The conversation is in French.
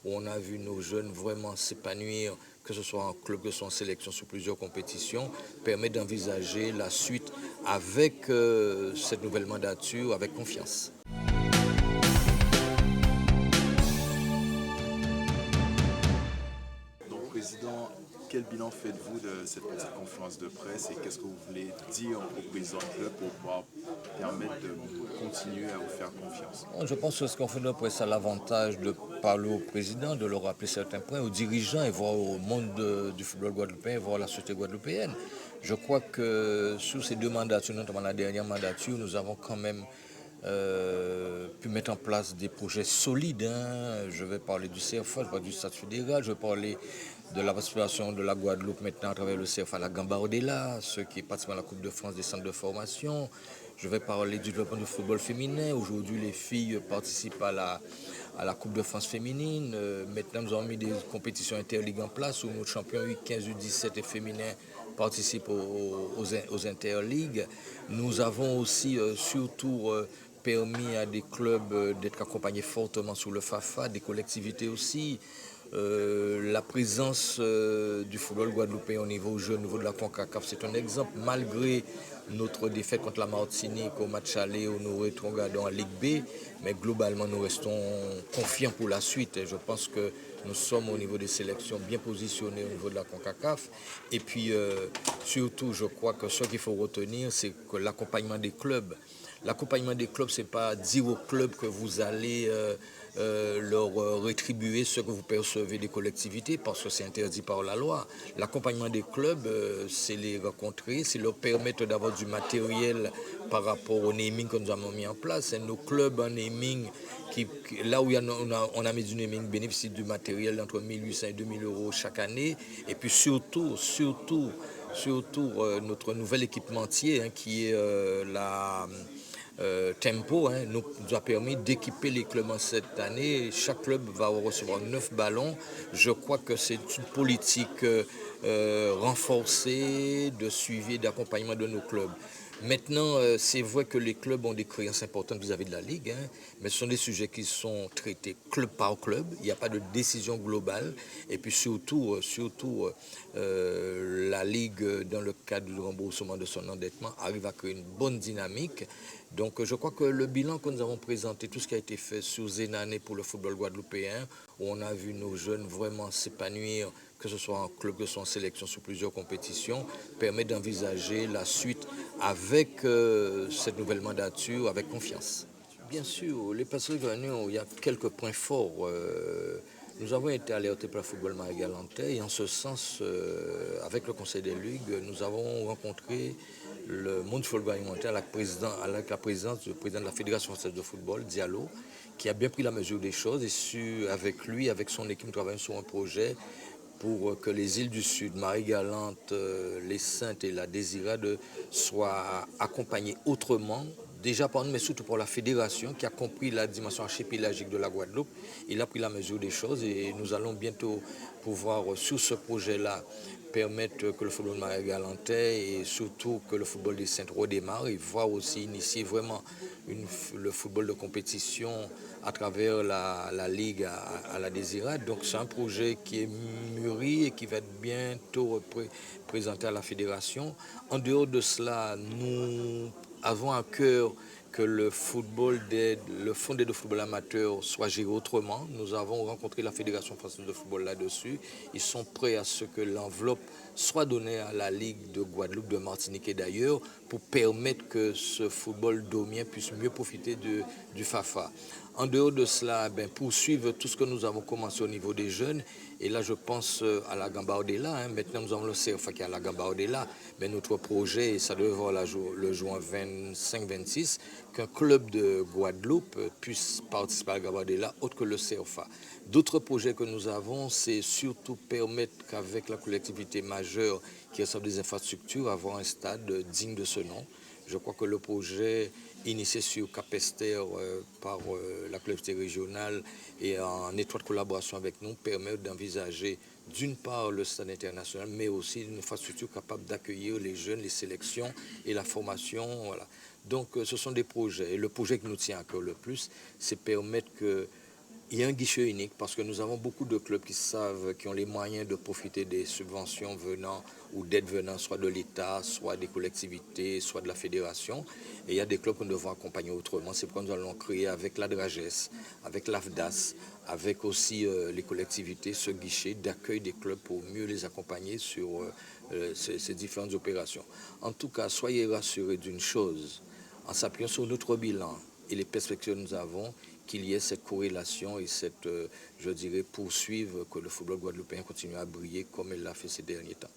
où on a vu nos jeunes vraiment s'épanouir, que ce soit en club, que ce soit en sélection sur plusieurs compétitions, permet d'envisager la suite avec cette nouvelle mandature, avec confiance. Donc, Président, quel bilan faites-vous de cette petite conférence de presse et qu'est-ce que vous voulez dire au président du club pour pouvoir permettre de continuer à vous faire confiance? Je pense que ce qu'on fait de presse a l'avantage de parler au président, de leur rappeler certains points, aux dirigeants et voir au monde du football guadeloupéen, voir la société guadeloupéenne. Je crois que sur ces deux mandatures, notamment la dernière mandature, nous avons quand même pu mettre en place des projets solides. Je vais parler du CFA, je vais parler du statut fédéral, je vais parler de la participation de la Guadeloupe maintenant à travers le CFA, la Gambardella, ceux qui participent à la Coupe de France des centres de formation. Je vais parler du développement du football féminin. Aujourd'hui, les filles participent à la Coupe de France féminine. Maintenant, nous avons mis des compétitions interligues en place où nos champions U15, U17 et féminins participent aux interligues. Nous avons aussi surtout permis à des clubs d'être accompagnés fortement sur le FAFA, des collectivités aussi. La présence du football guadeloupéen au niveau jeu, au niveau de la CONCACAF, c'est un exemple. Malgré notre défaite contre la Martinique au match aller où nous rétrogradons en Ligue B, mais globalement nous restons confiants pour la suite. Et je pense que nous sommes au niveau des sélections bien positionnés au niveau de la CONCACAF. Et puis surtout, je crois que ce qu'il faut retenir, c'est que l'accompagnement des clubs. L'accompagnement des clubs, ce n'est pas dire aux clubs que vous allez leur rétribuer ce que vous percevez des collectivités, parce que c'est interdit par la loi. L'accompagnement des clubs, c'est les rencontrer, c'est leur permettre d'avoir du matériel par rapport au naming que nous avons mis en place. C'est nos clubs en naming, là où on a mis du naming, bénéficient du matériel d'entre 1800 et 2000 euros chaque année. Et puis surtout, notre nouvel équipementier qui est Tempo nous a permis d'équiper les clubs en cette année. Chaque club va recevoir 9 ballons. Je crois que c'est une politique renforcée de suivi et d'accompagnement de nos clubs. Maintenant, c'est vrai que les clubs ont des créances importantes vis-à-vis de la Ligue, mais ce sont des sujets qui sont traités club par club. Il n'y a pas de décision globale. Et puis surtout, la Ligue, dans le cadre du remboursement de son endettement, arrive à créer une bonne dynamique. Donc je crois que le bilan que nous avons présenté, tout ce qui a été fait sous Zénané pour le football guadeloupéen, où on a vu nos jeunes vraiment s'épanouir, que ce soit en club, que ce soit en sélection sur plusieurs compétitions, permet d'envisager la suite avec cette nouvelle mandature, avec confiance. Bien sûr, les passages gagnants, il y a quelques points forts. Nous avons été alertés par le football Marie-Galantais et en ce sens, avec le Conseil des Ligues, nous avons rencontré le monde du football alimentaire avec la présence du président de la Fédération française de football, Diallo, qui a bien pris la mesure des choses et avec lui, avec son équipe, nous travaillons sur un projet pour que les îles du Sud, Marie-Galante, les Saintes et la Désirade soient accompagnées autrement, déjà par nous, mais surtout pour la fédération qui a compris la dimension archipélagique de la Guadeloupe. Il a pris la mesure des choses et nous allons bientôt pouvoir, sur ce projet-là, permettre que le football marie-galantais et surtout que le football des Saintes redémarre et voir aussi initier vraiment le football de compétition à travers la Ligue à la Désirade. Donc c'est un projet qui est mûri et qui va être bientôt présenté à la fédération. En dehors de cela, nous avons à cœur que le fonds d'aide au football amateur soit géré autrement. Nous avons rencontré la Fédération française de football là-dessus. Ils sont prêts à ce que l'enveloppe soit donnée à la Ligue de Guadeloupe, de Martinique et d'ailleurs pour permettre que ce football domien puisse mieux profiter du FAFA. En dehors de cela, poursuivre tout ce que nous avons commencé au niveau des jeunes. Et là, je pense à la Gambardella. Maintenant, nous avons le CFA qui est à la Gambardella. Mais notre projet, et ça devrait voir le jour 25-26, qu'un club de Guadeloupe puisse participer à la Gambardella autre que le CFA. D'autres projets que nous avons, c'est surtout permettre qu'avec la collectivité majeure qui reçoit des infrastructures, avoir un stade digne de ce nom. Je crois que le projet initié sur Capester par la collectivité régionale et en étroite collaboration avec nous permet d'envisager d'une part le stade international, mais aussi une infrastructure capable d'accueillir les jeunes, les sélections et la formation. Voilà. Donc ce sont des projets. Et le projet qui nous tient à cœur le plus, c'est permettre que Il y a un guichet unique parce que nous avons beaucoup de clubs qui ont les moyens de profiter des subventions venant ou d'aides venant soit de l'État, soit des collectivités, soit de la fédération. Et il y a des clubs que nous devons accompagner autrement. C'est pourquoi nous allons créer avec l'ADRAGES, avec l'AFDAS, avec aussi les collectivités, ce guichet d'accueil des clubs pour mieux les accompagner sur ces différentes opérations. En tout cas, soyez rassurés d'une chose, en s'appuyant sur notre bilan et les perspectives que nous avons, qu'il y ait cette corrélation et cette, je dirais, poursuivre que le football guadeloupéen continue à briller comme il l'a fait ces derniers temps.